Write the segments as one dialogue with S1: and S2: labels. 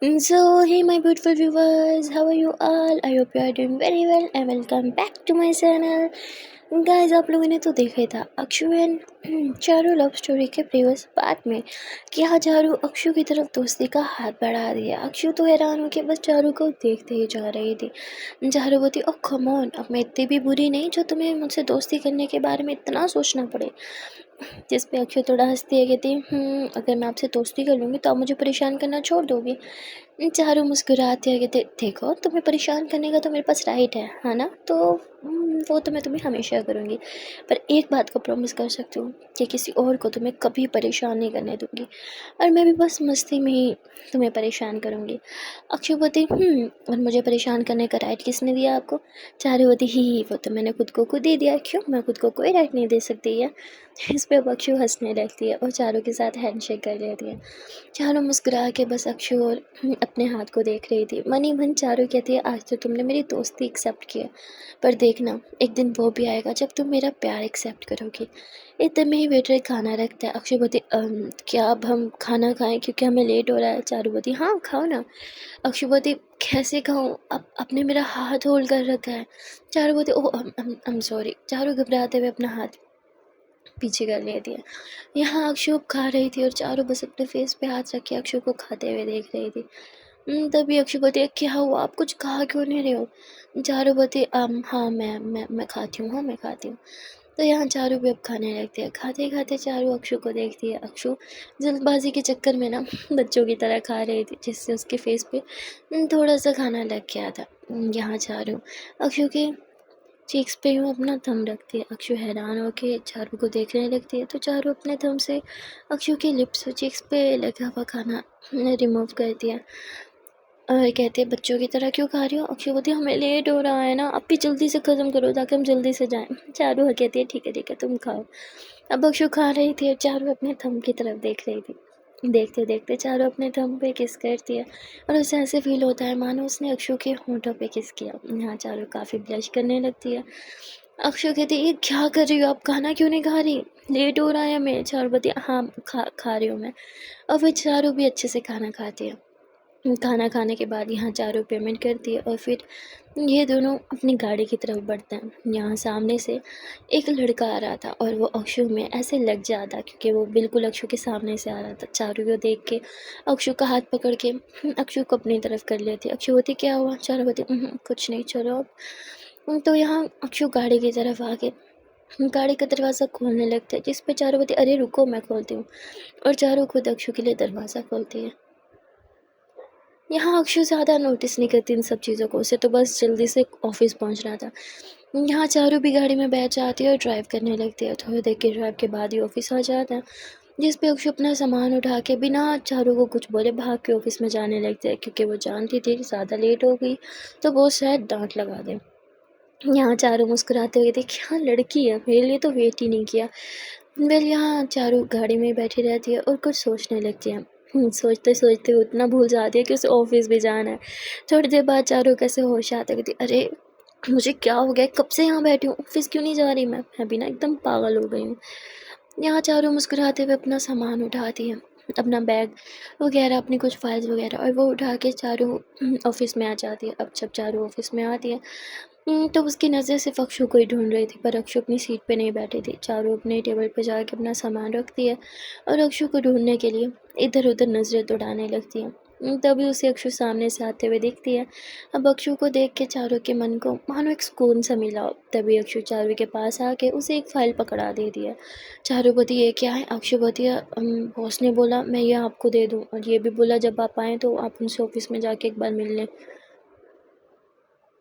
S1: So, hey, my beautiful viewers, how are you all? I hope you are doing very well and welcome back to my channel. Guys आप लोगों ने तो देखा ही था Akshu and Charu love story के previous part में कि हाँ चारू अक्षु की तरफ दोस्ती का हाथ बढ़ा दिया। अक्षु तो हैरान हो के बस चारू को देखते ही जा रही थी। चारू बोलती ओ कम ऑन, अब मैं इतनी भी बुरी नहीं जो तुम्हें मुझसे दोस्ती करने के बारे में इतना सोचना पड़े। जिस पे अक्षु थोड़ा हंसती है, कहती अगर मैं आपसे दोस्ती कर लूँगी तो आप मुझे परेशान करना छोड़ दोगी। चारू मुस्कुराते हुए कहते देखो, तुम्हें परेशान करने का तो मेरे पास राइट है ना, तो वो तो मैं तुम्हें हमेशा करूँगी, पर एक बात को प्रॉमिस कर सकती हूँ कि किसी और को तुम्हें कभी परेशान नहीं करने दूँगी, और मैं भी बस मस्ती में ही तुम्हें परेशान करूँगी। अक्षय बोलती और मुझे परेशान करने का राइट किसने दिया आपको? चारू बोलती ही वो तो मैंने खुद ही दिया। क्यों? मैं खुद को कोई राइट नहीं दे सकती है? इस पे अब अक्षु हंसने लगती है और चारू के साथ हैंडशेक कर लेती है। चारू मुस्कुरा के बस अक्षु और अपने हाथ को देख रही थी। मन ही मन चारू कहती है आज तो तुमने मेरी दोस्ती एक्सेप्ट किया, पर देखना एक दिन वो भी आएगा जब तुम मेरा प्यार एक्सेप्ट करोगी। इतने में ही वेटर खाना रखता है। अक्षय बोलती क्या अब हम खाना खाएं क्योंकि हमें लेट हो रहा है? चारू बोलती हाँ खाओ ना। अक्षय बोलती कैसे खाऊं, अब आपने मेरा हाथ होल्ड कर रखा है। चारू बोलती ओह आई एम सॉरी। चारू घबराते हुए अपना हाथ पीछे कर लेती है। यहाँ अक्षु अब खा रही थी और चारू बस अपने फेस पे हाथ रख के अक्षु को खाते हुए देख रही थी। तभी अक्षु बोलती है क्या हुआ, आप कुछ खा क्यों नहीं रहे हो? चारू बोलती हाँ मैं खाती हूँ, हाँ मैं खाती हूँ। तो यहाँ चारू भी अब खाने लगती है। खाते खाते चारू अक्षु को देखती है। अक्षु जल्दबाजी के चक्कर में ना बच्चों की तरह खा रही थी, जिससे उसके फेस पे थोड़ा सा खाना लग गया था। यहाँ चारू अक्षु के चीक्स पे यूँ अपना थंब रखती है। अक्षु हैरान होकर चारू को देखने लगती है, तो चारू अपने थंब से अक्षु के लिप्स और चीक्स पे लगा हुआ खाना रिमूव करती है और कहती है बच्चों की तरह क्यों खा रही हो? अक्षु बोलती है हमें लेट हो रहा है ना, अब भी जल्दी से ख़त्म करो ताकि हम जल्दी से जाएं। चारू कहती है ठीक है तुम खाओ। अब अक्षु खा रही थी और चारू अपने थंब की तरफ देख रही थी। देखते देखते चारू अपने थंब पे किस करती है और उसे ऐसे फील होता है मानो उसने अक्षु के होंठों पे किस किया। यहाँ चारू काफ़ी ब्लश करने लगती है। अक्षु कहती है ये क्या कर रही हो आप, खाना क्यों नहीं खा रही? लेट हो रहा है हमें। चारू बोलती है हाँ खा रही हूँ मैं। और फिर चारू भी अच्छे से खाना खाती है। खाना खाने के बाद यहाँ चारू पेमेंट करती है और फिर ये दोनों अपनी गाड़ी की तरफ बढ़ते हैं। यहाँ सामने से एक लड़का आ रहा था और वो अक्षु में ऐसे लग जाता क्योंकि वो बिल्कुल अक्षु के सामने से आ रहा था। चारू को देख के अक्षु का हाथ पकड़ के अक्षु को अपनी तरफ कर लेती। अक्षु बोलती क्या हुआ? चारू बोलती कुछ नहीं, चलो अब। तो यहाँ अक्षु गाड़ी की तरफ आके गाड़ी का दरवाज़ा खोलने लगता है, जिस पे चारू बोलती अरे रुको मैं खोलती हूँ, और चारू खुद अक्षु के लिए दरवाज़ा खोलती है। यहाँ अक्षु ज़्यादा नोटिस नहीं करती इन सब चीज़ों को, उसे तो बस जल्दी से ऑफिस पहुँचना था। यहाँ चारू भी गाड़ी में बैठ जाती है और ड्राइव करने लगती है। थोड़ी देर के ड्राइव के बाद ही ऑफिस आ जाता है, जिस पे अक्षु अपना सामान उठा के बिना चारू को कुछ बोले भाग के ऑफिस में जाने लगती है, क्योंकि वो जानती थी कि ज़्यादा लेट हो गई तो वो शायद डांट लगा दे। यहाँ चारू मुस्कुराते हुए थी क्या लड़की है, मेरे लिए तो वेट ही नहीं किया। वेल यहाँ चारू गाड़ी में बैठी रहती है और कुछ सोचने लगती है। सोचते सोचते वो इतना भूल जाती है कि उसे ऑफिस भी जाना है। थोड़ी देर बाद चारू कैसे होश आते कहती अरे मुझे क्या हो गया, कब से यहाँ बैठी हूँ, ऑफिस क्यों नहीं जा रही? मैं भी ना एकदम पागल हो गई हूँ। यहाँ चारू मुस्कुराते हुए अपना सामान उठाती है, अपना बैग वगैरह, अपनी कुछ फाइल्स वगैरह, और वो उठा के चारू ऑफिस में आ जाती है। अब जब चारू ऑफिस में आती है तो उसकी नज़र सिर्फ अक्षु को ही ढूंढ रही थी, पर अक्षु अपनी सीट पे नहीं बैठी थी। चारू अपने टेबल पे जाके अपना सामान रखती है और अक्षु को ढूंढने के लिए इधर उधर नज़रें दौड़ाने लगती है। तभी उसे अक्षु सामने से आते हुए दिखती है। अब अक्षु को देख के चारू के मन को मानो एक सुकून सा मिला। तभी अक्षु चारू के पास आके उसे एक फ़ाइल पकड़ा देती है। चारू बोलती ये क्या है? अक्षु बोलती है बॉस ने बोला मैं ये आपको दे दूँ, और ये भी बोला जब आप आएँ तो आप उनसे ऑफिस में जाके एक बार मिल लें।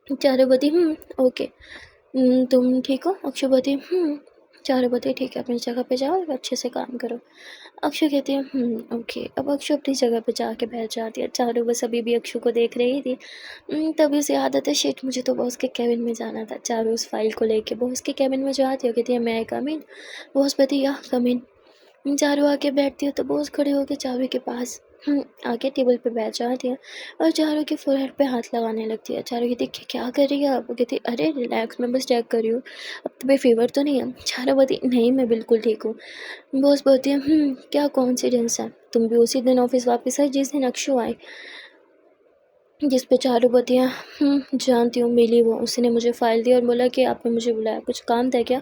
S1: चारुपति ओके। तुम ठीक हो? अक्षुपति चारुपति ठीक है, अपनी जगह पे जाओ और अच्छे से काम करो। अक्षु कहती है ओके। अब अक्षु अपनी जगह पे जाके बैठ जाती है। चारू बस अभी भी अक्षु को देख रही थी। तभी उसे याद आता है शिट, मुझे तो बॉस के केबिन में जाना था। चारू उस फाइल को लेके बॉस के केबिन में जाती है, कहती है मैं कम इन? बॉस कहती या कम इन। चारू आके बैठती है तो बॉस खड़े होकर चारू के पास आके टेबल पे बैठ जाती है और चारू के फोरहेड पे हाथ लगाने लगती है। चारू कहती है क्या कर रही है आप? वो कहती है अरे रिलैक्स, मैं बस चेक कर रही हूँ, अब तुम्हें फीवर तो नहीं है? चारू बोलती नहीं मैं बिल्कुल ठीक हूँ। बॉस बोलती है क्या कॉन्सिडेंस है, तुम भी उसी दिन ऑफिस वापस आई जिस दिन अक्षु आई। जिस पे चारों बत्तियाँ जानती हूँ मिली वो उसने मुझे फ़ाइल दी और बोला कि आपने मुझे बुलाया, कुछ काम था क्या?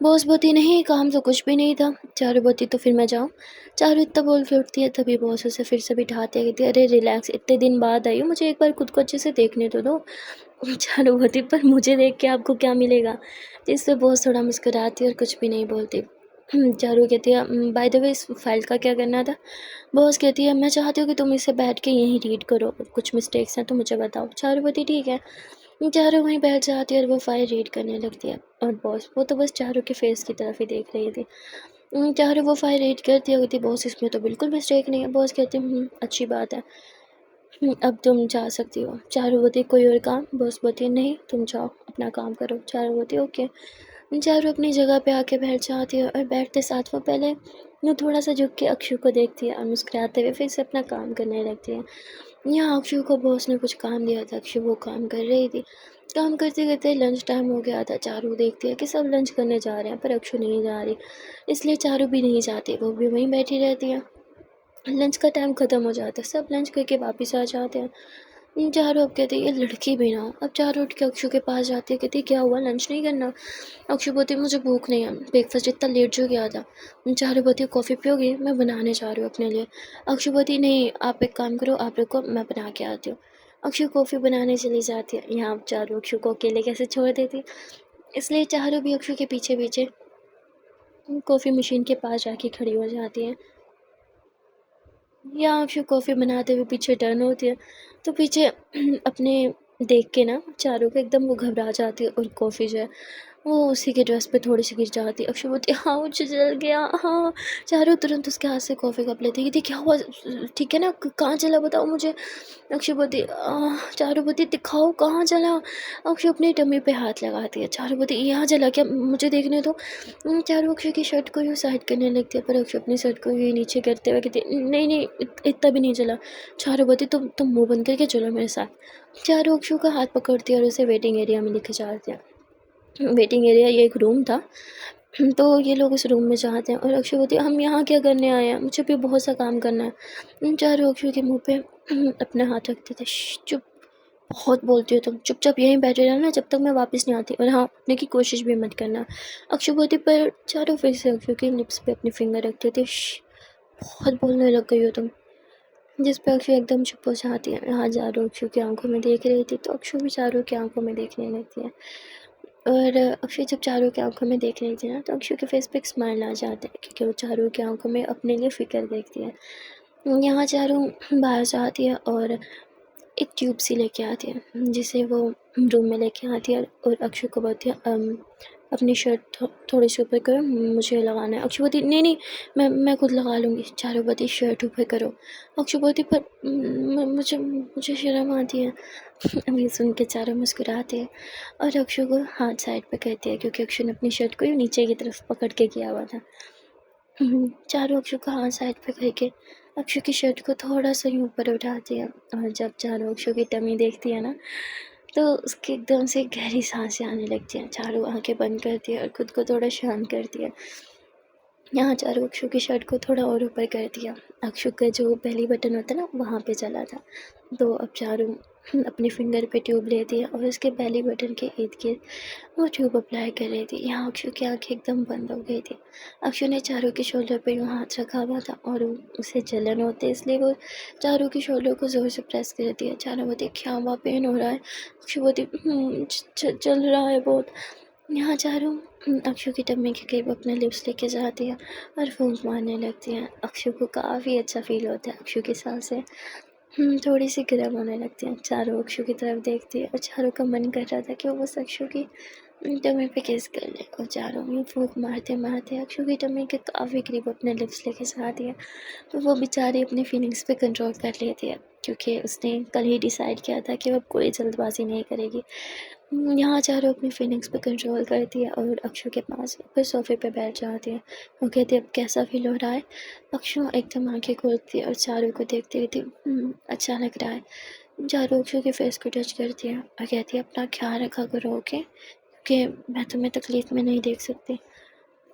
S1: बॉस बोलती नहीं काम तो कुछ भी नहीं था। चारू बोलती तो फिर मैं जाऊँ? चारू इतना बोल के उठती है, तभी बॉस उसे फिर से बिठाते हैं, कहती है अरे रिलैक्स, इतने दिन बाद आई हो, मुझे एक बार खुद को अच्छे से देखने तो दो। चारू बोलती पर मुझे देख के आपको क्या मिलेगा? जिस पे बॉस थोड़ा मुस्कुराती है और कुछ भी नहीं बोलती। चारू कहती है बाय द वे इस फाइल का क्या करना था? बॉस कहती है मैं चाहती हूँ कि तुम इसे बैठ के यहीं रीड करो, कुछ मिस्टेक्स हैं तो मुझे बताओ। चारू बोलती ठीक है। चारू वहीं बैठ जाती है और वो फाइल रीड करने लगती है और बॉस वो तो बस चारू के फेस की तरफ ही देख रही थी। चारू वो फाइल रीड करती है, कहती बॉस इसमें तो बिल्कुल मिस्टेक नहीं है। बॉस कहते अच्छी बात है। अब तुम जा सकती हो। चारू बोलती कोई और काम? बॉस बोलती नहीं तुम जाओ अपना काम करो। चारू बोलती ओके। चारू अपनी जगह पे आके बैठ जाती है और बैठते साथ वो पहले वो थोड़ा सा झुक के अक्षु को देखती है और मुस्कुराते हुए फिर से अपना काम करने लगती है। यहाँ अक्षु को बॉस ने कुछ काम दिया था, अक्षु वो काम कर रही थी। काम करते करते लंच टाइम हो गया था। चारू देखती है कि सब लंच करने जा रहे हैं पर अक्षु नहीं जा रही, इसलिए चारू भी नहीं जाती, वो भी वहीं बैठी रहती है। लंच का टाइम ख़त्म हो जाता है, सब लंच करके वापस आ जाते हैं। चारू अब कहती है ये लड़की भी ना। अब चारू उठ के अक्षु के पास जाती है, कहती क्या हुआ लंच नहीं करना? अक्षु बोलती मुझे भूख नहीं है, ब्रेकफास्ट इतना लेट जो गया था। चारू बोलती कॉफ़ी पियोगी? मैं बनाने जा रही हूँ अपने लिए। अक्षु बोलती नहीं आप एक काम करो, आप रुको मैं बना के आती हूँ। अक्षु कॉफ़ी बनाने चली जाती है। यहाँ चारू अक्षु को अकेले कैसे छोड़ देती, इसलिए चारू भी अक्षु के पीछे पीछे कॉफ़ी मशीन के पास जाके खड़ी हो जाती है। या अक्षु कॉफ़ी बनाते हुए पीछे टर्न होती है तो पीछे अपने देख के ना चारों को एकदम वो घबरा जाती है और कॉफ़ी जो है वो उसी के ड्रेस पे थोड़ी सी गिर जाती है। अक्षु बोलती हाँ मुझे जल गया हाँ। चारों तुरंत उसके हाथ से कॉफ़ी कप लेती है, कहती क्या हुआ, ठीक है ना, कहाँ चला बताओ मुझे। अक्षु बोलती चारों बोलती दिखाओ कहाँ चला। अक्षु अपनी टम्मी पे हाथ लगाती है। चारों बोलती यहाँ चला क्या, मुझे देखने दो। चारों अक्षु की शर्ट को यूँ साइड करने लगती है पर अक्षु अपनी शर्ट को यूँ नीचे करते हुए कहती नहीं नहीं इतना भी नहीं चला। चारों बोलती तुम मुँह बंद करके चलो मेरे साथ। चारों अक्षु का हाथ पकड़ती है और उसे वेटिंग एरिया में लेके जाती है। वेटिंग एरिया ये एक रूम था, तो ये लोग उस रूम में जाते हैं और अक्षु बोलती है हम यहाँ क्या करने आए हैं, मुझे भी बहुत सा काम करना है। चारों अक्षु के मुंह पे अपना हाथ रखते थे। चुप, बहुत बोलती हो तुम, चुपचाप यहीं बैठे रहना जब तक मैं वापस नहीं आती, और हाँ उठने की कोशिश भी मत करना। अक्षु बोलती पर चारों फिर से अक्षु के लिप्स पे अपनी फिंगर रखते थे। बहुत बोलने लग गई हो तुम। जिस पे अक्षु एकदम चुप हो जाती है। यहाँ चारों अक्षु की आंखों में देख रही थी तो अक्षु भी चारों की आंखों में देखने लगती है। और अक्षु जब चारों की आंखों में देख रही थी ना तो अक्षु के फेस पे एक स्माइल आ जाता है क्योंकि वो चारों की आंखों में अपने लिए फ़िक्र देखती है। यहाँ चारों बाहर जाती है और एक ट्यूब सी लेके आती है जिसे वो रूम में लेके आती है और अक्षु को बोलती है अपनी शर्ट थोड़ी सी ऊपर करो, मुझे लगाना है। अक्षु बोलती नहीं नहीं मैं खुद लगा लूँगी। चारों बोलती शर्ट ऊपर करो। अक्षु बोलती पर मुझे मुझे शर्म आती है। अब ये सुन के चारों मुस्कुराते हैं और अक्षु को हाथ साइड पे करती है क्योंकि अक्षु ने अपनी शर्ट को यूँ नीचे की तरफ पकड़ के किया हुआ था। चारों अक्षु का हाथ साइड पे करके अक्षु की शर्ट को थोड़ा सा यूँ ऊपर उठाती है और जब चारों अक्षु की टमी देखती है ना तो उसके एकदम से गहरी सांसें आने लगती हैं। चारों आंखें बंद करती है और खुद को थोड़ा शांत करती है। यहाँ चारों अक्षु की शर्ट को थोड़ा और ऊपर कर दिया। अक्षु का जो बेली बटन होता है ना वहाँ पे चला था, तो अब चारों अपनी फिंगर पे ट्यूब लेती है और उसके बेली बटन के इर्द गिर्द वो ट्यूब अप्लाई कर रही थी। यहाँ अक्षु की आंखें एकदम बंद हो गई थी। अक्षु ने चारों के शोल्डर पे यूँ हाथ रखा हुआ था और उसे जलन होती है इसलिए वो चारों के शोल्डर को ज़ोर से प्रेस कर दिया। चारों बोलती क्या हुआ, पेन हो रहा है? अक्षु बोलती चल रहा है बहुत। यहाँ चारों अक्षु की टम्मी के करीब अपने लिप्स लेके जाती है और फूंक मारने लगती हैं। अक्षु को काफ़ी अच्छा फील होता है। अक्षु की सांसें थोड़ी सी गर्म होने लगती हैं। चारों अक्षु की तरफ देखती है और चारों का मन कर रहा था कि वो बस अक्षु की टम्मी पे किस कर ले, और चारों में फूंक मारते मारते अक्षु की टम्मी के काफ़ी करीब अपने लिप्स लेके जाती है। तो वो बेचारी अपनी फीलिंग्स पे कंट्रोल कर लेती है क्योंकि उसने कल ही डिसाइड किया था कि वो अब कोई जल्दबाजी नहीं करेगी। यहाँ चारों अपनी फीलिंग्स पे कंट्रोल करती है और अक्षु के पास फिर सोफ़े पे बैठ जाती है। वो कहती है अब कैसा फील हो रहा है? अक्षु एकदम आंखें खोलती है और चारों को देखती रहती अच्छा लग रहा है। चारों अक्षु के फेस को टच करती है और कहती है अपना ख्याल रखा करो ओके, क्योंकि मैं तुम्हें तकलीफ़ में नहीं देख सकती।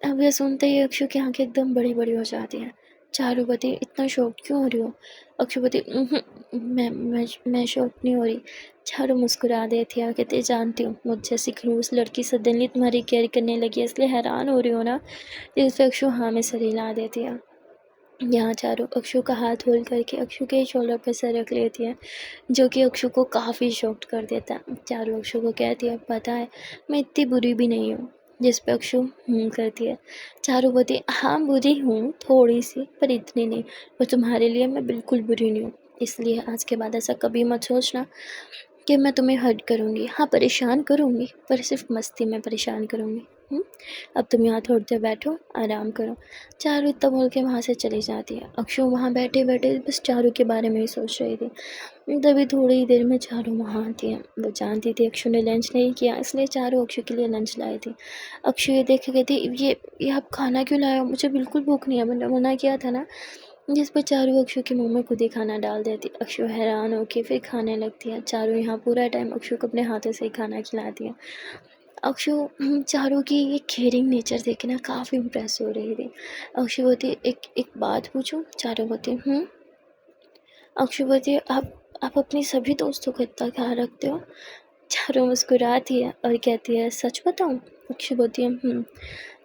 S1: अब यह सुनते ही अक्षु की आंखें एकदम बड़ी बड़ी हो जाती हैं। चारुपति इतना शॉक क्यों हो रही हो? अक्षुपति मैं शॉक नहीं हो रही। चारू मुस्कुरा देती है और कहती है जानती हूँ मुझ जैसी खड़ूस लड़की सडनली तुम्हारी केयर करने लगी है इसलिए हैरान हो रही हो ना। इस पे अक्षु हाँ में सर हिला देती है। यहाँ चारू अक्षु का हाथ होल्ड करके अक्षु के शोल्डर पर सर रख लेती है, जो कि अक्षु को काफ़ी शॉक्ड कर देता है। चारू अक्षु को कहती है पता है मैं इतनी बुरी भी नहीं हूँ। जिस पे अक्षु करती है। चारू बोलती है हाँ बुरी हूँ थोड़ी सी, पर इतनी नहीं। और तुम्हारे लिए मैं बिल्कुल बुरी नहीं हूँ, इसलिए आज के बाद ऐसा कभी मत सोचना कि मैं तुम्हें हर्ट करूँगी। हाँ परेशान करूँगी, पर सिर्फ मस्ती में परेशान करूँगी। अब तुम यहाँ थोड़ी देर बैठो, आराम करो। चारू इतना बोल के वहाँ से चली जाती है। अक्षु वहाँ बैठे बैठे बस चारू के बारे में ही सोच रही थी। तभी थोड़ी ही देर में चारू वहाँ आती है। वो जानती थी अक्षु ने लंच नहीं किया, इसलिए चारू अक्षु के लिए लंच लाई थी। अक्षु ये देख के कहती ये आप खाना क्यों लाए हो? मुझे बिल्कुल भूख नहीं है, मैंने मना किया था ना। जिस पर चारू अक्षु के मुंह में खुद ही खाना डाल देती। अक्षु हैरान होकर फिर खाने लगती है। चारू यहाँ पूरा टाइम अक्षु को अपने हाथों से ही खाना खिलाती है। अक्षु चारू की ये केयरिंग नेचर देख के ना काफ़ी इम्प्रेस हो रही थी। अक्षु बोलती एक बात पूछूं? चारू बोलती अक्षु बोलती आप अपनी सभी दोस्तों का इतना ख्याल रखते हो? चारू मुस्कुराती है और कहती है सच बताऊं? अक्षु बोलती है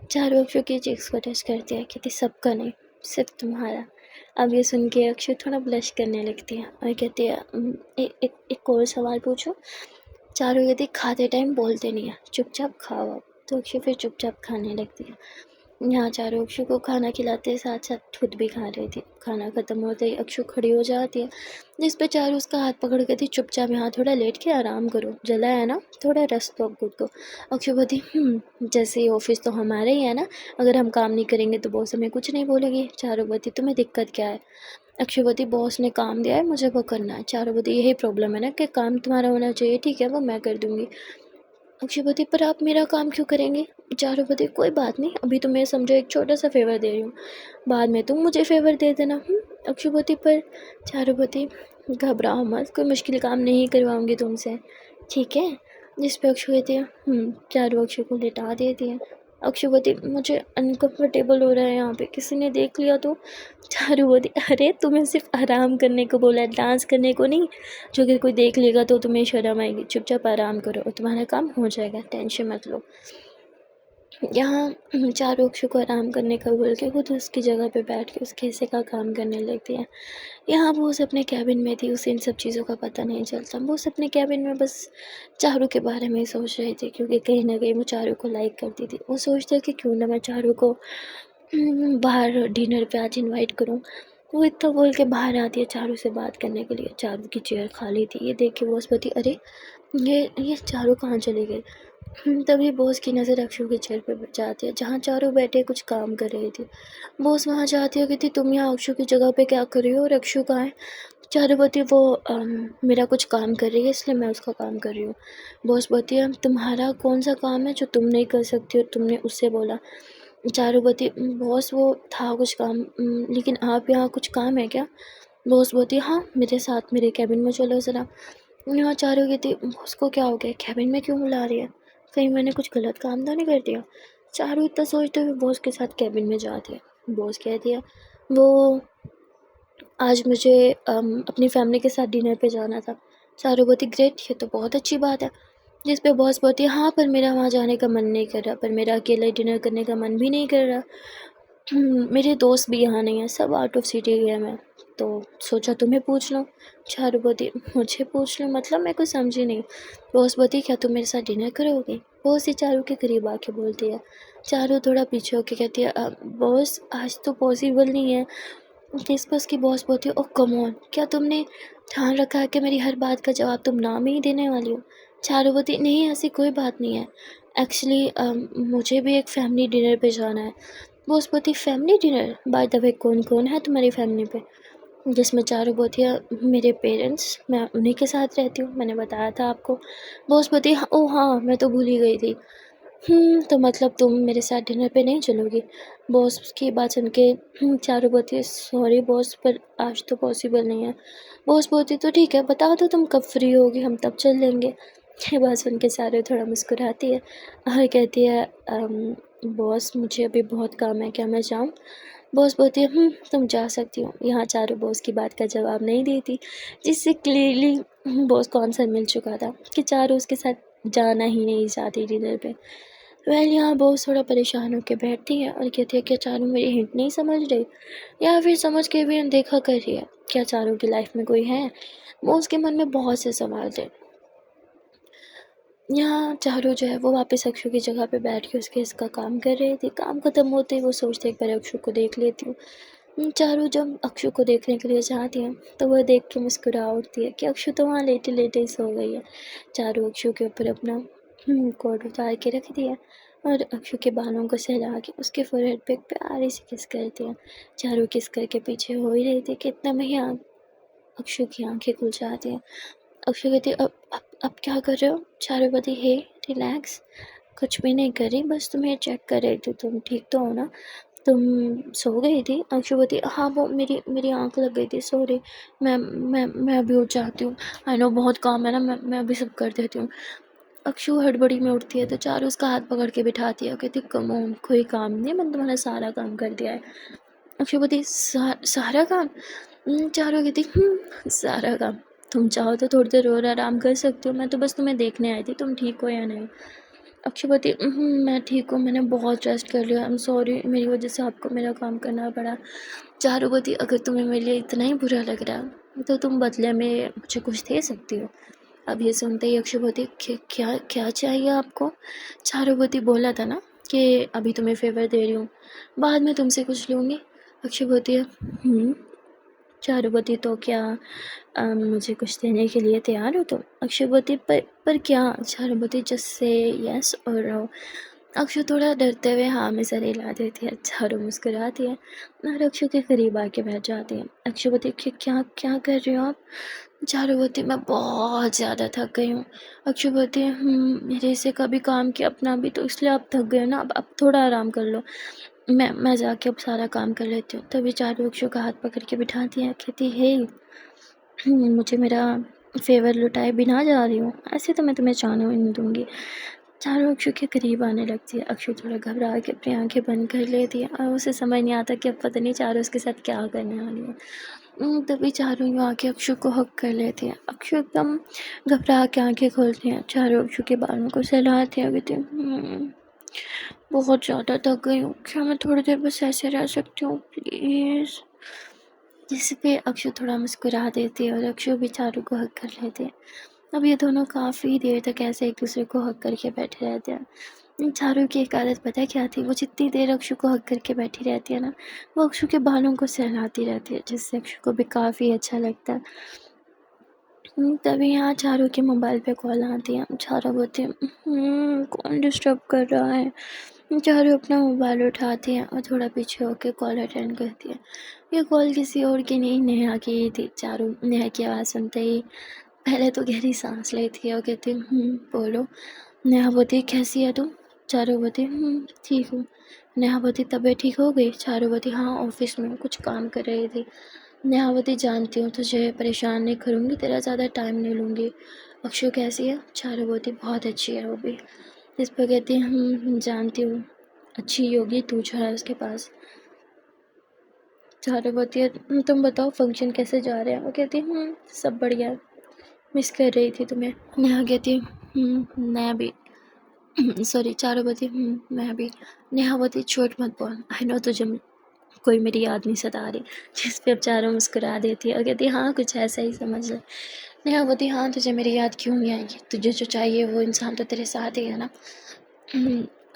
S1: चारू अक्षु की चीक्स को टच करती है, कहती सबका नहीं, सिर्फ तुम्हारा। अब ये सुन के अक्षु थोड़ा ब्लश करने लगती है और कहती है एक और सवाल पूछूं? चारू यदि खाते टाइम बोलते नहीं है, चुपचाप खाओ अब। तो अक्षु फिर चुपचाप खाने लगती है। यहाँ चारू अक्षु को खाना खिलाते साथ साथ खुद भी खा रही थी। खाना खत्म होते ही अक्षु खड़ी हो जाती है, जिस पे चारू उसका हाथ पकड़ के थी चुपचाप यहाँ थोड़ा लेट के आराम करो, जला है ना, थोड़ा रेस्ट दो खुद को। अक्षु बोलती जैसे ये ऑफिस तो हमारे ही है ना, अगर हम काम नहीं करेंगे तो बॉस हमें कुछ नहीं बोलेगी। चारू बोलती तुम्हें दिक्कत क्या है? अक्षुवती बॉस ने काम दिया है, मुझे वो करना है। चारुवती यही प्रॉब्लम है ना कि काम तुम्हारा होना चाहिए, ठीक है वो मैं कर दूंगी। अक्षुवती पर आप मेरा काम क्यों करेंगे? चारुवती कोई बात नहीं, अभी तुम्हें समझो एक छोटा सा फेवर दे रही हूँ, बाद में तुम मुझे फेवर दे देना। अक्षुवती पर चारुवती घबराओ मत, कोई मुश्किल काम नहीं करवाऊंगी तुमसे, ठीक है? जिस पे अक्षु कहती है चारू अक्षु को लिटा देती है। अक्षुवती मुझे अनकंफर्टेबल हो रहा है यहाँ पे, किसी ने देख लिया तो? चारुवती अरे तुम्हें सिर्फ आराम करने को बोला है, डांस करने को नहीं। जो अगर कोई देख लेगा तो तुम्हें शर्म आएगी, चुपचाप आराम करो और तुम्हारा काम हो जाएगा, टेंशन मत लो। यहाँ चारू अक्षु को आराम करने का बोल के खुद उसकी जगह पे बैठ के उसके हिस्से का काम करने लगती है। यहाँ बॉस अपने कैबिन में थी, उसे इन सब चीज़ों का पता नहीं चलता। बॉस अपने कैबिन में बस चारू के बारे में ही सोच रही थी, क्योंकि कहीं ना कहीं वो चारू को लाइक करती थी। वो सोचती कि क्यों ना मैं चारू को बाहर डिनर पे आज इनवाइट करूँ। वो इतना बोल के बाहर आती है चारू से बात करने के लिए। चारू की चेयर खाली थी, ये देख के बॉस बोलती अरे ये चारू कहाँ चली गई? तभी बॉस की नज़र अक्षु की चेयर पर जाती है, जहाँ चारू बैठे कुछ काम कर रही थी। बॉस वहाँ जाती है, कहती तुम यहाँ अक्षु की जगह पे क्या कर रही हो और अक्षु कहाँ है? चारू बोलती वो मेरा कुछ काम कर रही है इसलिए मैं उसका काम कर रही हूँ। बॉस बोलती है तुम्हारा कौन सा काम है जो तुम नहीं कर सकती हो, तुमने उससे बोला। चारू बोलती बॉस वो था कुछ काम, लेकिन आप यहाँ कुछ काम है क्या? बॉस बोलती हाँ मेरे साथ मेरे कैबिन में चलो ज़रा। यहाँ चारू कहती बॉस को क्या हो गया, कैबिन में क्यों बुला रही है? कहीं मैंने कुछ गलत काम तो नहीं कर दिया? चारू इतना सोचते हुए बॉस के साथ कैबिन में जाती है। बॉस कहती है वो आज मुझे अपनी फैमिली के साथ डिनर पे जाना था। चारू बोलती ग्रेट, ये तो बहुत अच्छी बात है। जिस पे बॉस बोलती है हाँ पर मेरा वहाँ जाने का मन नहीं कर रहा, पर मेरा अकेले डिनर करने का मन भी नहीं कर रहा। मेरे दोस्त भी यहाँ नहीं है, सब आउट ऑफ सिटी गए मैं, तो सोचा तुम्हें पूछ लूँ। चारू बोलती मुझे पूछ लो मतलब? मैं कुछ समझी नहीं। बॉस बोलती क्या तुम मेरे साथ डिनर करोगी? बॉस ही चारू के करीब आके बोलती है। चारू थोड़ा पीछे होके कहती है बॉस आज तो पॉसिबल नहीं है। इस पर उसकी बॉस बोलती है ओह कम ऑन, क्या तुमने ठान रखा है कि मेरी हर बात का जवाब तुम ना में ही देने वाली हो? चारू बोलती नहीं ऐसी कोई बात नहीं है, एक्चुअली मुझे भी एक फैमिली डिनर पे जाना है। बॉस बोलती family dinner? By the way कौन कौन है तुम्हारी फैमिली पे? जिसमें चारू बोलती है मेरे पेरेंट्स, मैं उन्हीं के साथ रहती हूँ, मैंने बताया था आपको। बॉस बोलती है ओह हाँ मैं तो भूल ही गई थी। तो मतलब तुम मेरे साथ डिनर पे नहीं चलोगी? बॉस की बात सुन के चारू बोलती है सॉरी बॉस पर आज तो पॉसिबल नहीं है। बॉस बोलती तो ठीक है बता दो तुम कब फ्री होगी, हम तब चल लेंगे। ये बात सुन के चारू थोड़ा मुस्कुराती है और कहती है बॉस मुझे अभी बहुत काम है, क्या मैं जाऊँ? बॉस बोलती है तुम जा सकती हो। यहाँ चारू बॉस की बात का जवाब नहीं देती, जिससे क्लियरली बॉस को आंसर मिल चुका था कि चारू उसके साथ जाना ही नहीं चाहती डिनर पे। यहाँ बॉस थोड़ा परेशान होकर बैठती है और कहती है क्या चारू मेरी हिंट नहीं समझ रही, या फिर समझ के भी अनदेखा कर रही है? क्या चारू की लाइफ में कोई है? बॉस के मन में बहुत से सवाल थे। यहाँ चारू जो है वो वापस अक्षु की जगह पे बैठ के उसके इसका काम कर रही थी। काम खत्म होते ही वो सोचते एक बार अक्षु को देख लेती हूँ। चारू जब अक्षु को देखने के लिए जाती है तो वह देख के मुस्कुरा उठती है कि अक्षु तो वहाँ लेटे लेटे ही सो गई है। चारू अक्षु के ऊपर अपना कोट उतार के रख दिया और अक्षु के बालों को सहला के उसके फोरहेड पे एक प्यारी सी किस करती है। चारू किस करके पीछे हो ही रही थी कि इतना में ही अक्षु की आंखें खुल जाती हैं। अक्षु कहती अब क्या कर रहे हो? चारू बोलती हे रिलैक्स, कुछ भी नहीं कर रही, बस तुम्हें चेक कर रही थी, तुम ठीक तो हो ना? तुम सो गई थी? अक्षु बोलती हाँ वो मेरी आँख लग गई थी, सॉरी, मैं अभी उठ जाती हूँ, आई नो बहुत काम है ना, मैं अभी सब कर देती हूँ। अक्षु हड़बड़ी में उठती है तो चारू उसका हाथ पकड़ के बिठाती है और कहती कम ऑन, कोई काम नहीं, मैंने तुम्हारा सारा काम कर दिया है। अक्षु बोलती सारा काम? चारू कहती सारा काम, तुम चाहो तो थोड़ी देर और आराम कर सकते हो, मैं तो बस तुम्हें देखने आई थी तुम ठीक हो या नहीं। अक्षु बोलती मैं ठीक हूँ, मैंने बहुत रेस्ट कर लिया, आई एम सॉरी मेरी वजह से आपको मेरा काम करना पड़ा। चारू बोलती अगर तुम्हें मेरे लिए इतना ही बुरा लग रहा तो तुम बदले में मुझे कुछ दे सकती हो। अब ये सुनते ही अक्षु बोलती क्या क्या चाहिए आपको? चारू बोलती बोला था ना कि अभी तुम्हें फेवर दे रही हूँ, बाद में तुमसे कुछ लूँगी। अक्षु बोलती है चारुवती तो क्या मुझे कुछ देने के लिए तैयार हो तुम? अक्षुवती पर क्या? चारुवती जस्ट से यस और नो। अक्षु थोड़ा डरते हुए हाँ में सर हिला देती है। चारू मुस्कुराती है और अक्षु के करीब आके बैठ जाती है। अक्षुवती क्या क्या कर रही हो आप? चारुवती मैं बहुत ज़्यादा थक गई हूँ। अक्षुवती मेरे से कभी काम किया अपना भी, तो इसलिए आप थक गए ना, अब थोड़ा आराम कर लो, मैं जाके अब सारा काम कर लेती हूँ। तभी चारू अक्षु का हाथ पकड़ के बिठाती है, कहती हे मुझे मेरा फेवर लुटाए बिना जा रही हूँ, ऐसे तो मैं तुम्हें जाने ही नहीं दूँगी। चारू अक्षु के करीब आने लगती है। अक्षु थोड़ा घबरा के अपनी आंखें बंद कर लेती है और उसे समझ नहीं आता कि अब पता नहीं चारू उसके साथ क्या करने वाली है। तभी चारू यूँ आके अक्षु को हक कर लेती है। अक्षु एकदम घबरा के आंखें खोलती हैं। चारू अक्षु के बालों को सहलाती है, कहती बहुत ज़्यादा थक गई हूँ, क्या मैं थोड़ी देर बस ऐसे रह सकती हूँ प्लीज़? जिस पे अक्षु थोड़ा मुस्कुरा देती है और अक्षु भी चारू को हक कर लेते हैं। अब ये दोनों काफ़ी देर तक ऐसे एक दूसरे को हक करके बैठे रहते हैं। चारू की एक आदत पता है क्या थी? वो जितनी देर अक्षु को हक करके बैठी रहती है ना, वो अक्षु के बालों को सहलाती रहती है, जिससे अक्षु को भी काफ़ी अच्छा लगता है। तभी यहाँ चारू के मोबाइल पे कॉल आती है। चारू बोलती है कौन डिस्टर्ब कर रहा है? चारू अपना मोबाइल उठाती है और थोड़ा पीछे होकर कॉल अटेंड करती है। ये कॉल किसी और की नहीं, नेहा की ही थी। चारू नेहा की आवाज़ सुनते ही पहले तो गहरी सांस लेती है और कहती है बोलो। नेहा बोलती कैसी है तू? चारू बोलती ठीक हूँ। नेहा बोलती तबीयत ठीक हो गई? चारू बोलती हाँ ऑफिस में कुछ काम कर रही थी। नेहावती जानती हूँ तुझे परेशान नहीं करूँगी, तेरा ज़्यादा टाइम नहीं लूँगी। अक्षु कैसी है? चारुवती बहुत अच्छी है वो भी। इस पर कहती है जानती हूँ अच्छी होगी, तू जो है उसके पास। चारुवती है तुम बताओ फंक्शन कैसे जा रहे हैं? वो कहती है सब बढ़िया, मिस कर रही थी तुम्हें। नेहा कहती है मैं भी सॉरी चारुवती मैं भी। नेहावती चोट मत बोल, आई नो तुझे कोई मेरी याद नहीं सता रही। जिस पे अब चारों मुस्कुरा देती है और कहती है हाँ कुछ ऐसा ही समझ ले। नेहा बोलती हाँ तुझे मेरी याद क्यों नहीं आएगी, तुझे जो चाहिए वो इंसान तो तेरे साथ ही है ना।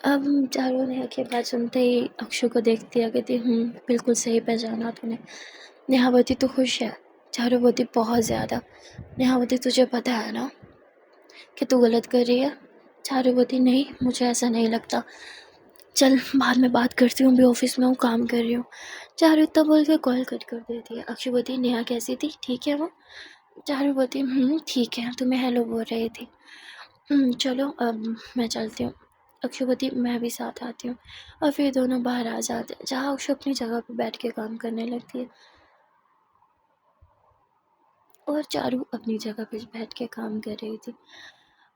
S1: अब चारों नेहा की बात सुनते ही अक्षु को देखती है, कहती बिल्कुल सही पहचाना तूने। नेहा बोलती तू खुश है? चारों बोलती बहुत ज़्यादा। नेहा बोलती तुझे पता है ना कि तू गलत कर रही है? चारों बोलती नहीं मुझे ऐसा नहीं लगता, चल बाद में बात करती हूँ, अभी ऑफिस में हूँ, काम कर रही हूँ। चारू इतना बोल के कॉल कट कर देती है। अक्षु बोलती नेहा कैसी थी, ठीक है वो? चारू बोलती ठीक है, तुम्हें हेलो बोल रही थी। चलो अब मैं चलती हूँ। अक्षु बोलती मैं भी साथ आती हूँ। और फिर दोनों बाहर आ जाते हैं, जहाँ अक्षु अपनी जगह पर बैठ के काम करने लगती है और चारू अपनी जगह पर बैठ के काम कर रही थी।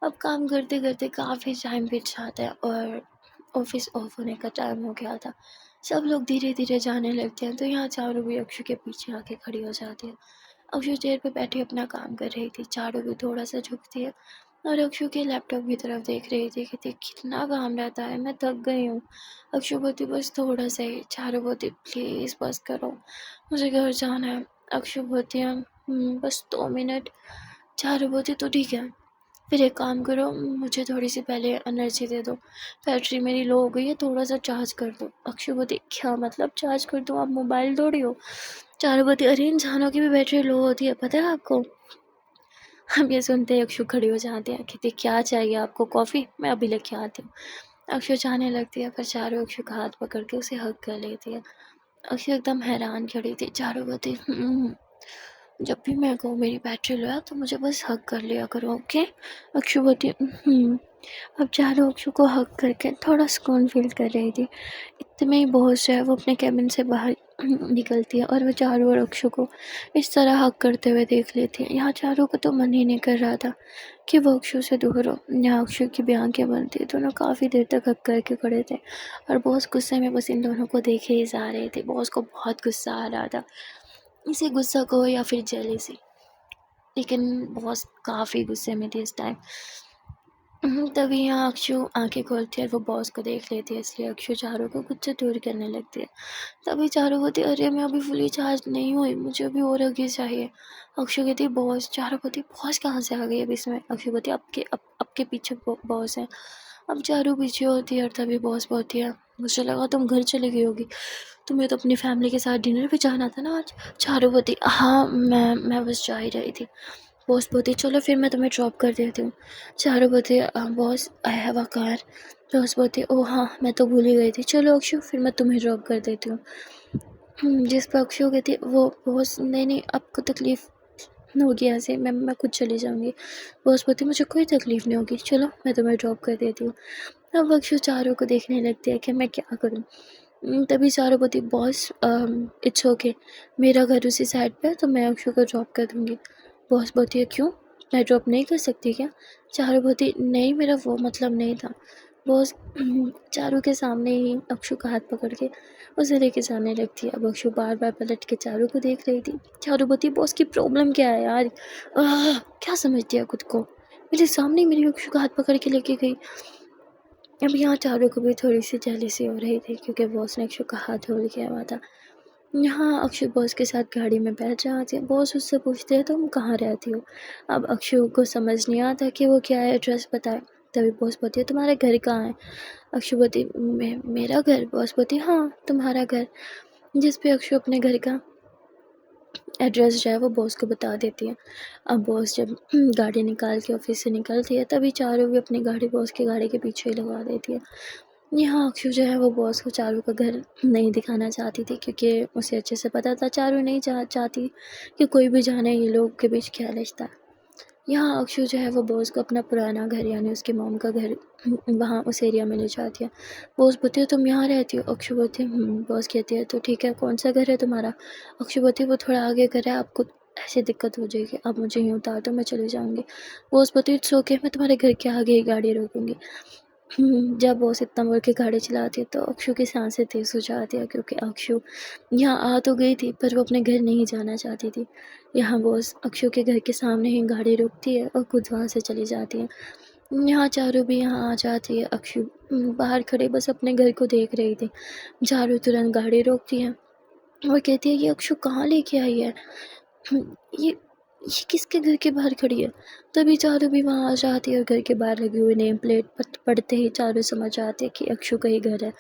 S1: अब काम करते करते काफ़ी टाइम बीत जाता है और ऑफिस ऑफ होने का टाइम हो गया था। सब लोग धीरे धीरे जाने लगते हैं, तो यहाँ चारू भी अक्षु के पीछे आके खड़ी हो जाती है। अक्षु चेयर पे बैठी अपना काम कर रही थी, चारू भी थोड़ा सा झुकती है और अक्षु के लैपटॉप की तरफ देख रही थी कि देख कितना काम रहता है, मैं थक गई हूँ। अक्षु बोलती बस थोड़ा सा ही, चारू बोलती प्लीज़ बस करो, मुझे घर जाना है। अक्षु बोलती है बस 2 मिनट। चारू बोलती तो ठीक है, फिर एक काम करो, मुझे थोड़ी सी पहले एनर्जी दे दो, बैटरी मेरी लो हो गई है, थोड़ा सा चार्ज कर दो। अक्षु बोलती क्या मतलब चार्ज कर दो, आप मोबाइल तोड़ी हो। चारू बोलती अरे इंसानों की भी बैटरी लो होती है, पता है आपको। हम ये सुनते ही अक्षु खड़ी हो जाती है, कहती क्या चाहिए आपको, कॉफ़ी, मैं अभी लेके आती हूँ। अक्षु जाने लगती है, पर चारू अक्षु का हाथ पकड़ के उसे हग कर लेती है। अक्षु एकदम हैरान खड़ी थी। चारू बोलती जब भी मैं कहूँ मेरी बैटरी लो है तो मुझे बस हग कर लिया करो, ओके। अक्षु बोलती अब चारू अक्षु को हग करके थोड़ा सुकून फील कर रही थी। इतने ही बहुत से वो अपने कैबिन से बाहर निकलती है और वो चारू और अक्षु को इस तरह हग करते हुए देख लेती है। यहाँ चारू को तो मन ही नहीं कर रहा था कि वो अक्षु से दूर हो। यहाँ अक्षु की भी आंखें बंद थी, दोनों काफ़ी देर तक हग करके खड़े थे और बॉस गुस्से में बस इन दोनों को देखे ही जा रहे थे। बॉस को बहुत गुस्सा आ रहा था, इसे गुस्सा कहो या फिर जेलेसी, लेकिन बॉस काफ़ी गुस्से में थी इस टाइम। तभी यहाँ अक्षु आंखें खोलती है और वो बॉस को देख लेती है, इसलिए अक्षु चारू को खुद से दूर करने लगती है। तभी चारू बोलती अरे मैं अभी फुली चार्ज नहीं हुई, मुझे अभी और आगे चाहिए। अक्षु कहती बॉस। चारू बोलती बॉस कहाँ से आ गई अब इसमें। अक्षु बोलती आपके पीछे बॉस है। अब चारू पीछे होती है और तभी बॉस बोलती है मुझे लगा तुम घर चली गई होगी, तुम्हें तो अपनी फैमिली के साथ डिनर पे जाना था ना आज। चारू बोलती हाँ मैं बस जा ही रही थी। बॉस बोलती चलो फिर मैं तुम्हें ड्रॉप कर देती हूँ। चारू बोलती boss I have a car. Boss बोलती ओह हाँ मैं तो भूल ही गई थी, चलो अक्षु फिर मैं तुम्हें ड्रॉप कर देती हूँ। जिस पर अक्षु कहती वो बॉस नहीं आपको तकलीफ़ होगी ऐसे, मैं खुद चली जाऊँगी। बॉस बोलती मुझे कोई तकलीफ़ नहीं होगी, चलो मैं तुम्हें ड्रॉप कर देती हूँ। अब अक्षु चारू को देखने लगती है कि मैं क्या करूँ। तभी चारू बोलती बॉस इट्स ओके, मेरा घर उसी साइड पे है तो मैं अक्षु को ड्रॉप कर दूँगी। बॉस बोलती है क्यों, मैं ड्रॉप नहीं कर सकती क्या। चारू बोलती नहीं मेरा वो मतलब नहीं था। बॉस चारू के सामने ही अक्षु का हाथ पकड़ के उसे लेके जाने लगती है। अब अक्षु बार बार पलट के चारू को देख रही थी। चारू बोलती बॉस की प्रॉब्लम क्या है यार, क्या समझती है खुद को, मेरे सामने मेरी अक्षु का हाथ पकड़ के लेके गई। अब यहाँ चारू को भी थोड़ी सी जेलसी हो रही थी क्योंकि बॉस ने अक्षु का हाथ होल्ड किया हुआ था। यहाँ अक्षु बॉस के साथ गाड़ी में बैठ जाती है। बॉस उससे पूछते हैं तुम कहाँ रहती हो। अब अक्षु को समझ नहीं आता कि वो क्या है, एड्रेस बताए। तभी बॉस बोलती है तुम्हारा घर कहाँ है। अक्षु बोलती मेरा घर। बॉस बोलती हाँ तुम्हारा घर। जिस पे अक्षु अपने घर का एड्रेस जो है वो बॉस को बता देती है। अब बॉस जब गाड़ी निकाल के ऑफिस से निकलती है तभी चारू भी अपनी गाड़ी बॉस की गाड़ी के पीछे ही लगा देती है। यहाँ अक्षु जो है वो बॉस को चारू का घर नहीं दिखाना चाहती थी क्योंकि उसे अच्छे से पता था चारू नहीं चाहती कि कोई भी जाने ये लोग के बीच क्या रिश्ता है। यहाँ अक्षु जो है वो बॉस को अपना पुराना घर यानी उसकी मॉम का घर वहाँ उस एरिया में ले जाती है। बॉस बोलती है तुम यहाँ रहती हो। अक्षु बोलती है बॉस कहती है तो ठीक है कौन सा घर है तुम्हारा। अक्षु बोलती है वो थोड़ा आगे घर है, आपको ऐसे दिक्कत हो जाएगी, आप मुझे यूँ उतार दो मैं चली जाऊँगी। बॉस बोलती है इट्स ओके, मैं तुम्हारे घर के आगे ही गाड़ी रोकूँगी। जब बॉस इतना बोल के गाड़ी चलाती है तो अक्षु की सांसें तेज़ हो जाती है क्योंकि अक्षु यहाँ आ तो गई थी पर वो अपने घर नहीं जाना चाहती थी। यहाँ बॉस अक्षु के घर के सामने ही गाड़ी रुकती है और खुद वहाँ से चली जाती है। यहाँ चारू भी यहाँ आ जाती है। अक्षु बाहर खड़े बस अपने घर को देख रही थी। चारू तुरंत गाड़ी रोकती है और कहती है ये अक्षु कहाँ लेके आई है, ये किसके घर के बाहर खड़ी है। तभी चारू भी वहाँ आ जाती है और घर के बाहर लगी हुई नेम प्लेट पढ़ते ही चारू समझ आती है कि अक्षु का ही घर है।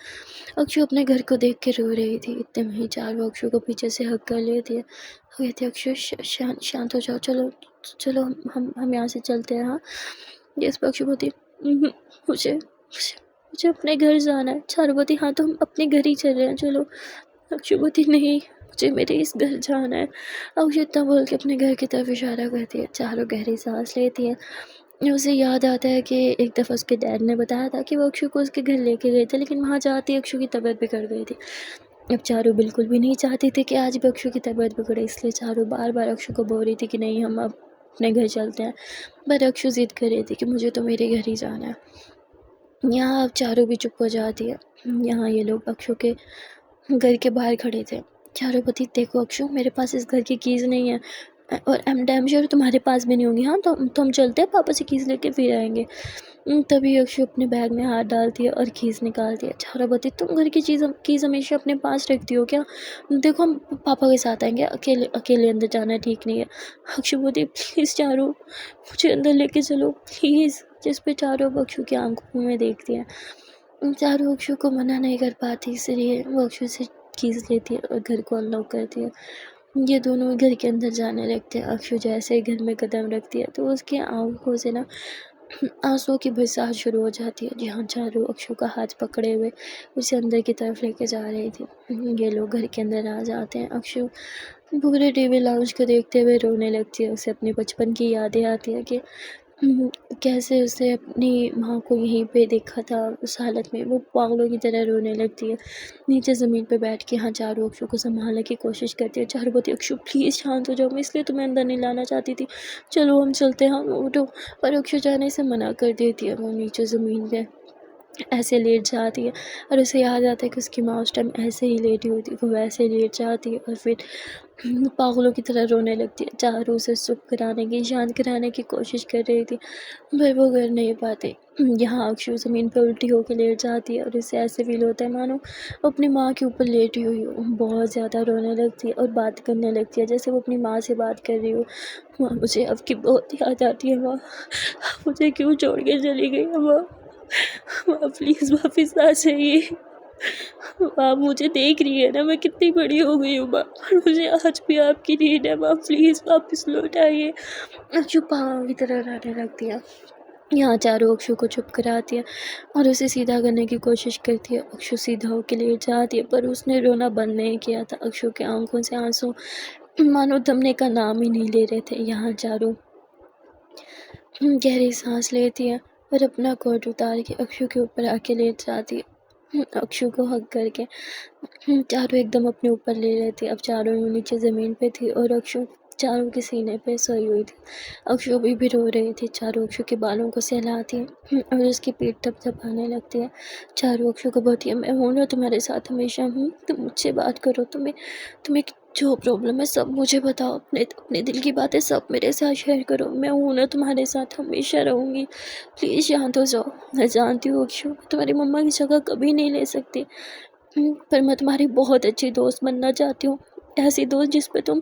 S1: अक्षु अपने घर को देख के रो रही थी। इतने में ही चारू अक्षु को पीछे से हक कर लेती है। वो कहती है अक्षु शांत हो जाओ, चलो चलो हम यहाँ से चलते हैं। हाँ जिस पर अक्षु बोलती मुझे अपने घर जाना है। चारू बोलती हाँ तो हम अपने घर ही चल रहे हैं चलो। अक्षु बोलती नहीं मुझे मेरे इस घर जाना है। अक्षु इतना बोल के अपने घर की तरफ इशारा करती है। चारू गहरी सांस लेती है। उसे याद आता है कि एक दफ़ा उसके डैड ने बताया था कि वो अक्षु को उसके घर लेके गए थे, लेकिन वहाँ जाते अक्षु की तबीयत बिगड़ गई थी। अब चारू बिल्कुल भी नहीं चाहती थी कि आज भी अक्षु की तबीयत बिगड़े, इसलिए चारू बार बार अक्षु को बोल रही थी कि नहीं हम अब अपने घर चलते हैं। पर अक्षु ज़िद कर रही थी कि मुझे तो मेरे घर ही जाना है। यहाँ अब चारों भी चुप हो जाती है। यहाँ ये लोग अक्षु के घर के बाहर खड़े थे। चारों पति, देखो अक्षु, मेरे पास इस घर की कीज़ नहीं है और आई एम डैम श्योर तुम्हारे पास भी नहीं होंगी। हाँ तो हम चलते हैं, पापा से कीज़ लेके फिर आएंगे। तभी अक्षु अपने बैग में हाथ डालती है और कीज़ निकालती है। चारों पति, तुम घर की कीज़ हमेशा अपने पास रखती हो क्या? देखो हम पापा के साथ आएंगे, अकेले अकेले अंदर जाना ठीक नहीं है। अक्षु बोलती, प्लीज़ चारों मुझे अंदर लेके चलो प्लीज़। जिस पे चारों अब अक्षु की आंखों में देखती हैं। चारों अक्षु को मना नहीं कर पाती, इसलिए वो अक्षु से कीज़ लेती है और घर को अनलॉक करती है। ये दोनों घर के अंदर जाने लगते हैं। अक्षु जैसे ही घर में कदम रखती है तो उसकी आंखों से ना आंसुओं की बरसात शुरू हो जाती है। जहाँ चारों अक्षु का हाथ पकड़े हुए उसे अंदर की तरफ लेके जा रही थी। ये लोग घर के अंदर आ जाते हैं। अक्षु पूरे टीवी लाउंज को देखते हुए रोने लगती है। उसे अपने बचपन की यादें आती है कि कैसे उसे अपनी माँ को यहीं पे देखा था उस हालत में। वो पागलों की तरह रोने लगती है। नीचे ज़मीन पे बैठ के यहाँ चारों अक्षु को संभालने की कोशिश करती है। चारों बोलती, अक्षु प्लीज़ शांत हो जाओ, मैं इसलिए तुम्हें अंदर नहीं लाना चाहती थी, चलो हम चलते हैं, हम उठो। पर अक्षु जाने से मना कर देती है। वो नीचे ज़मीन पे ऐसे लेट जाती है और उसे याद आता है कि उसकी माँ उस टाइम ऐसे ही लेटी हुई थी। वो वैसे लेट जाती है और फिर पागलों की तरह रोने लगती है। चारों उसे चुप कराने की, शांत कराने की कोशिश कर रही थी, पर वो कर नहीं पाते। यहाँ अक्षु ज़मीन पर उल्टी होकर लेट जाती है और उसे ऐसे फील होता है मानो वो अपनी माँ के ऊपर लेटी हुई हो। बहुत ज़्यादा रोने लगती है और बात करने लगती है जैसे वो अपनी माँ से बात कर रही हो। माँ, मुझे आपकी बहुत याद आती है माँ, मुझे क्यों छोड़ के चली गई है माँ? माँ प्लीज़ वापस आ जाइए। माँ मुझे देख रही है ना, मैं कितनी बड़ी हो गई हूँ माँ, और मुझे आज भी आपकी नीड है माँ, प्लीज़ वापस लौट आइए। अक्षु पागल की तरह रोने लगती है। यहाँ चारों अक्षु को चुप कराती है और उसे सीधा करने की कोशिश करती है। अक्षु सीधा होकर लेट जाती है पर उसने रोना बंद नहीं किया था। अक्षु की आंखों से आंसू मानो थमने का नाम ही नहीं ले रहे थे। यहाँ चारों गहरी सांस लेती है और अपना कोट उतार के अक्षु के ऊपर आके लेट जाती है। अक्षु को हक करके चारों एकदम अपने ऊपर ले लेती। अब चारों नीचे ज़मीन पे थी और अक्षु चारों के सीने पे सोई हुई थी। अक्षु अभी भी रो रही थी। चारों अक्षु के बालों को सहलाती है और उसकी पीठ थपथपाने लगती है। चारों अक्षु को बोलती है, मैं हूँ ना तुम्हारे साथ हमेशा, तुम मुझसे बात करो, तुम्हें तुम्हें जो प्रॉब्लम है सब मुझे बताओ, अपने अपने दिल की बातें सब मेरे साथ शेयर करो, मैं हूँ ना तुम्हारे साथ, हमेशा रहूँगी, प्लीज़ शांत हो जाओ। मैं जानती हूँ अक्षु, तुम्हारी मम्मा की जगह कभी नहीं ले सकती, पर मैं तुम्हारी बहुत अच्छी दोस्त बनना चाहती हूँ। ऐसी दोस्त जिस पे तुम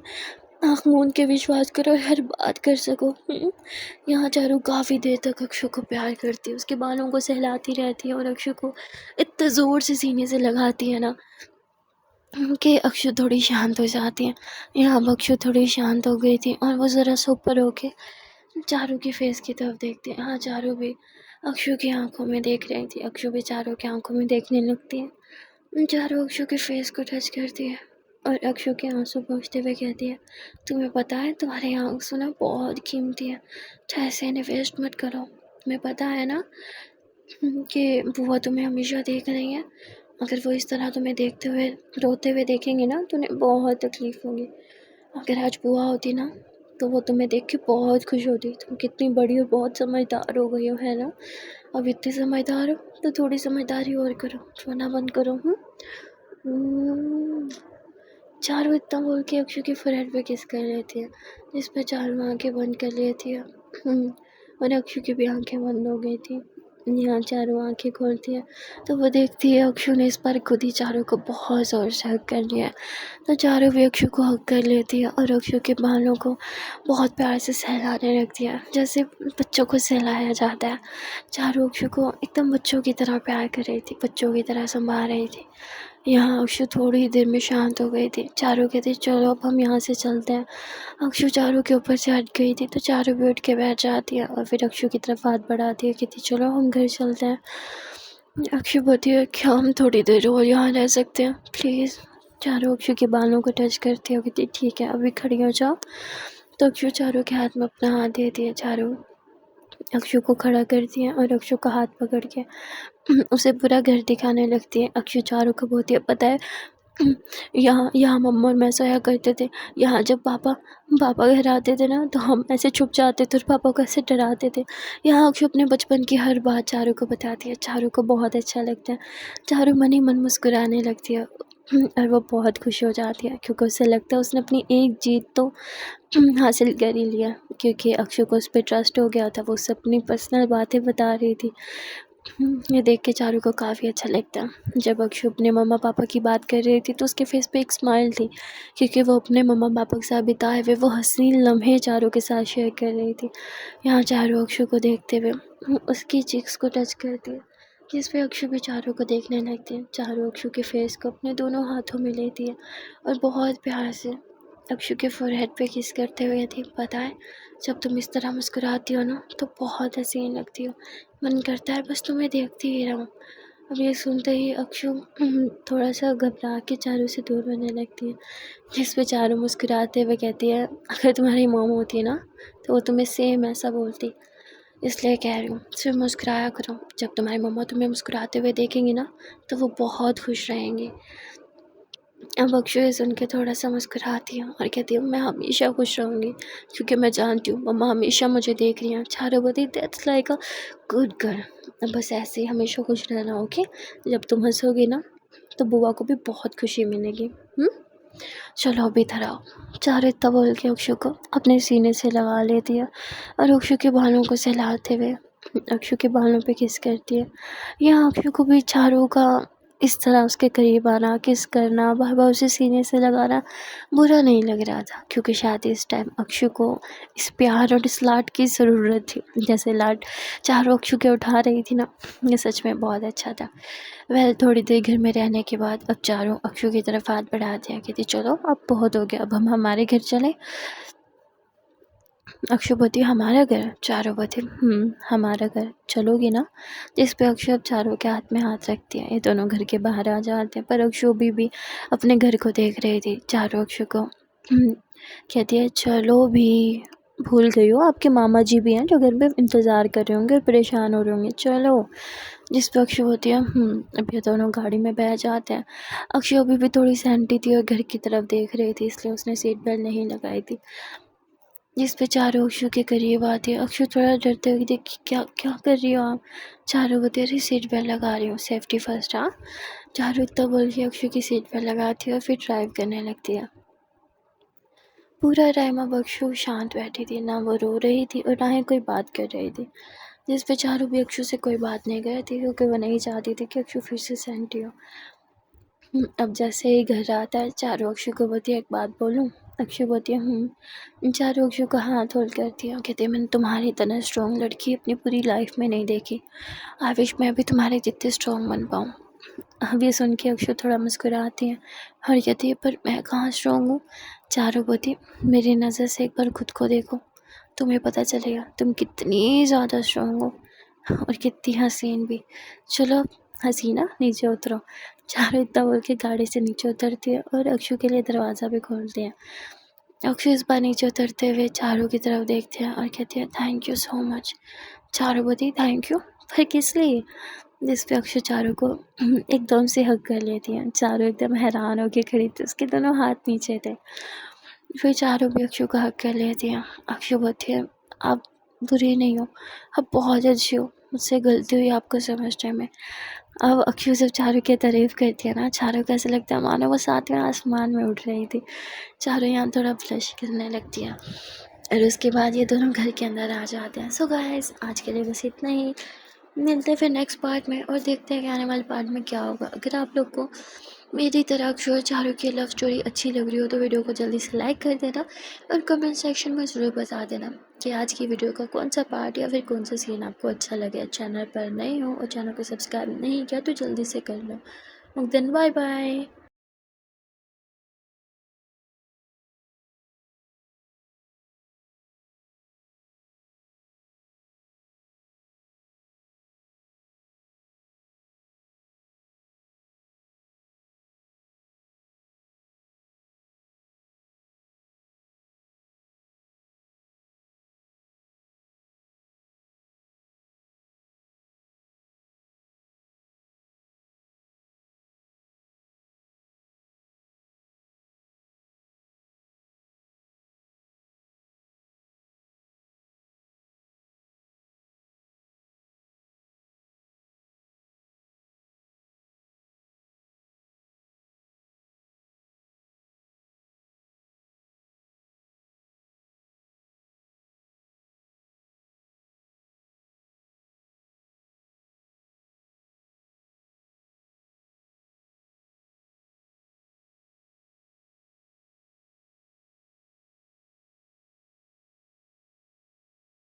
S1: आँख मूंद के विश्वास करो और हर बात कर सको। यहाँ चारू काफ़ी देर तक अक्षु को प्यार करती है, उसके बालों को सहलाती रहती है और अक्षु को इतने ज़ोर से सीने से लगाती है ना कि अक्षु थोड़ी शांत हो जाती है। यहाँ अब अक्षु थोड़ी शांत हो गई थी और वो ज़रा सा ऊपर होके चारू की फेस की तरफ देखती है। हाँ, चारू भी अक्षु की आंखों में देख रही थी। अक्षु भी चारू की आंखों में देखने लगती है। चारू अक्षु के फेस को टच करती है और अक्षु के आंसू पोंछते हुए कहती है, तुम्हें पता है तुम्हारे आंसू ना बहुत कीमती है, तो ऐसे इन्हें वेस्ट मत करो। तुम्हें पता है ना कि बुआ तुम्हें हमेशा देख रही है, अगर वो इस तरह तुम्हें देखते हुए रोते हुए देखेंगे ना तो उन्हें बहुत तकलीफ़ होगी। अगर आज बुआ होती ना तो वो तुम्हें देख के बहुत खुश होती। तुम कितनी बड़ी और बहुत समझदार हो गई हो, है ना? अब इतनी समझदार हो तो थोड़ी समझदारी और करो, रोना बंद करो। चारू इतना बोल के अक्षु की फोrehead पे किस कर लेती है, जिस पर चारू आंखें बंद कर लेती है। और अक्षु की भी आंखें बंद हो गई थी। यहाँ चारू आंखें खोलती है तो वो देखती है अक्षु ने इस बार खुद ही चारू को बहुत ज़ोर से हग कर लिया है। तो चारू भी अक्षु को हग कर लेती है और अक्षु के बालों को बहुत प्यार से सहलाने लगती है, जैसे बच्चों को सहलाया जाता है। चारू अक्षु को एकदम बच्चों की तरह प्यार कर रही थी, बच्चों की तरह संभाल रही थी। यहाँ अक्षु थोड़ी ही देर में शांत हो गई थी। चारू कहती, चलो अब हम यहाँ से चलते हैं। अक्षु चारू के ऊपर से हट गई थी तो चारू भी उठ के बैठ जाती है और फिर अक्षु की तरफ हाथ बढ़ाती है, कहती चलो हम घर चलते हैं। अक्षु बोलती है क्या हम थोड़ी देर और यहाँ रह सकते हैं प्लीज़। चारू अक्षु के बालों को टच करती है, कहती ठीक है अभी खड़ी हो जाओ। तो अक्षु चारू के हाथ में अपना हाथ देती है। चारू अक्षु को खड़ा करती है और अक्षु का हाथ पकड़ के उसे पूरा घर दिखाने लगती है। अक्षु चारू को बोलती है, पता है यहाँ यहाँ मम्मा और मैं सोया करते थे। यहाँ जब पापा पापा घर आते थे ना, तो हम ऐसे छुप जाते थे और पापा को ऐसे डराते थे। यहाँ अक्षु अपने बचपन की हर बात चारू को बताती है। चारू को बहुत अच्छा लगता है। चारू मन ही मन मुस्कुराने लगती है और वो बहुत खुश हो जाती है, क्योंकि उसे लगता है उसने अपनी एक जीत तो हासिल कर ही लिया, क्योंकि अक्षु को उस पर ट्रस्ट हो गया था। वो उससे अपनी पर्सनल बातें बता रही थी। ये देख के चारू को काफ़ी अच्छा लगता। जब अक्षु अपने मम्मा पापा की बात कर रही थी, तो उसके फेस पे एक स्माइल थी, क्योंकि वो अपने मम्मा पापा के साथ बिताए हुए वो हसीन लम्हे चारू के साथ शेयर कर रही थी। यहाँ चारू अक्षु को देखते हुए उसकी चीक्स को टच करती है, जिस पे अक्षु भी चारू को देखने लगती है। चारू अक्षु के फेस को अपने दोनों हाथों में लेती है और बहुत प्यार से अक्षु के फोरहेड पे किस करते हुए थी। पता है, जब तुम इस तरह मुस्कुराती हो ना, तो बहुत हसीन लगती हो। मन करता है बस तुम्हें देखती ही रहूं। अब ये सुनते ही अक्षु थोड़ा सा घबरा के चारू से दूर होने लगती है, जिस पे चारू मुस्कुराते हुए कहती है, अगर तुम्हारी मॉम होती ना, तो वो तुम्हें सेम ऐसा बोलती। इसलिए कह रही हूँ, सिर्फ मुस्कुराया करो। जब तुम्हारी मम्मा तुम्हें मुस्कुराते हुए देखेंगी ना, तो वो बहुत खुश रहेंगी। अब अक्षु ये सुन के थोड़ा सा मुस्कुराती हूँ और कहती हूँ, मैं हमेशा खुश रहूँगी, क्योंकि मैं जानती हूँ मम्मा हमेशा मुझे देख रही हैं। चारू बोलती, that's like a good girl. बस ऐसे ही हमेशा खुश रहना, ओके। जब तुम हंसोगी ना, तो बुआ को भी बहुत खुशी मिलेगी। चलो अभी इधर आओ। चारू इतना बोल के अक्षु को अपने सीने से लगा लेती है और अक्षु के बालों को सहलाते हुए अक्षु के बालों पे किस करती है। यहाँ अक्षु को भी चारू का इस तरह उसके करीब आना, किस करना, बार बार उसे सीने से लगाना बुरा नहीं लग रहा था, क्योंकि शायद इस टाइम अक्षु को इस प्यार और इस लाड की ज़रूरत थी। जैसे लाड चारू अक्षु के उठा रही थी ना, ये सच में बहुत अच्छा था। वह थोड़ी देर घर में रहने के बाद अब चारों अक्षु की तरफ हाथ बढ़ा दिया, कहती चलो अब बहुत हो गया, अब हम हमारे घर चले। अक्षु बोलती हमारा घर। चारों बोलते हमारा घर, चलोगी ना। जिस पे अक्षु अब चारों के हाथ में हाथ रखती है। ये दोनों घर के बाहर आ जाते हैं, पर अक्षु अभी भी अपने घर को देख रही थी। चारों अक्षु को कहती है चलो भी, भूल गई हो आपके मामा जी भी हैं जो घर पे इंतज़ार कर रहे होंगे, परेशान हो रहे होंगे, चलो। जिस पर अक्षु होती है अब ये दोनों गाड़ी में बैठ जाते हैं। अक्षु अभी भी थोड़ी सहमती थी और घर की तरफ देख रही थी, इसलिए उसने सीट बेल्ट नहीं लगाई थी। जिस पे चारों अक्षु के करीब आती है। अक्षु थोड़ा डरते हुए देखी, क्या क्या कर रही हो आप। चारों बोलते अरे सीट बेल्ट लगा रही हूँ, सेफ्टी फर्स्ट। हाँ, चारों इतना बोल के अक्षु की सीट बेल्ट लगाती है और फिर ड्राइव करने लगती है। पूरा टाइम अब अक्षु शांत बैठी थी, ना वो रो रही थी और ना ही कोई बात कर रही थी। जिस पे चारू भी अक्षु से कोई बात नहीं कर रही थी, क्योंकि वो नहीं चाहती थी कि अक्षु फिर से सहमती हो। अब जैसे ही घर आता है, चारू अक्षु को बोलती है एक बात बोलूं। अक्षु बोलती है चारू अक्षु का हाथ होल्ड करती है, कहती है मैंने तुम्हारी इतना स्ट्रॉन्ग लड़की अपनी पूरी लाइफ में नहीं देखी। आई विश मैं भी तुम्हारे जितने स्ट्रॉन्ग बन पाऊँ। अब ये सुन के अक्षु थोड़ा मुस्कुराती है और कहती है पर मैं कहाँ स्ट्रॉन्ग हूँ। चारू बोलती मेरी नज़र से एक बार खुद को देखो, तुम्हें पता चलेगा तुम कितनी ज़्यादा स्ट्रॉन्ग हो और कितनी हसीन भी। चलो हसीना नीचे उतरो। चारू इतना बोल के गाड़ी से नीचे उतरती है और अक्षु के लिए दरवाज़ा भी खोलती है। अक्षु इस बार नीचे उतरते हुए चारू की तरफ देखते हैं और कहती है thank you so much. Charu बोलती थैंक यू, पर किस लिए। जिस पे अक्षु चारू को एकदम से हग कर लेती है। चारू एकदम हैरान होकर खड़ी थी, उसके दोनों हाथ नीचे थे। फिर चारू भी अक्षु को हग कर लेती है। अक्षु बोलती है आप बुरी नहीं हो, आप बहुत अच्छी हो, मुझसे गलती हुई आपको समझने में। अब अक्षु जब चारू की तारीफ़ करती है ना, चारू को ऐसा लगता है मानो वो सातवें आसमान में उड़ रही थी। चारू यहाँ थोड़ा ब्लश करने लगती है और उसके बाद ये दोनों घर के अंदर आ जाते हैं। सो गाइस, आज के लिए बस इतना ही। मिलते हैं फिर नेक्स्ट पार्ट में और देखते हैं कि आने वाले पार्ट में क्या होगा। अगर आप लोग को मेरी तरह अक्षु और चारू की लव स्टोरी अच्छी लग रही हो, तो वीडियो को जल्दी से लाइक कर देना और कमेंट सेक्शन में ज़रूर बता देना कि आज की वीडियो का कौन सा पार्ट या फिर कौन सा सीन आपको अच्छा लगे। चैनल पर नए हो और चैनल को सब्सक्राइब नहीं किया तो जल्दी से कर लो। Then bye bye.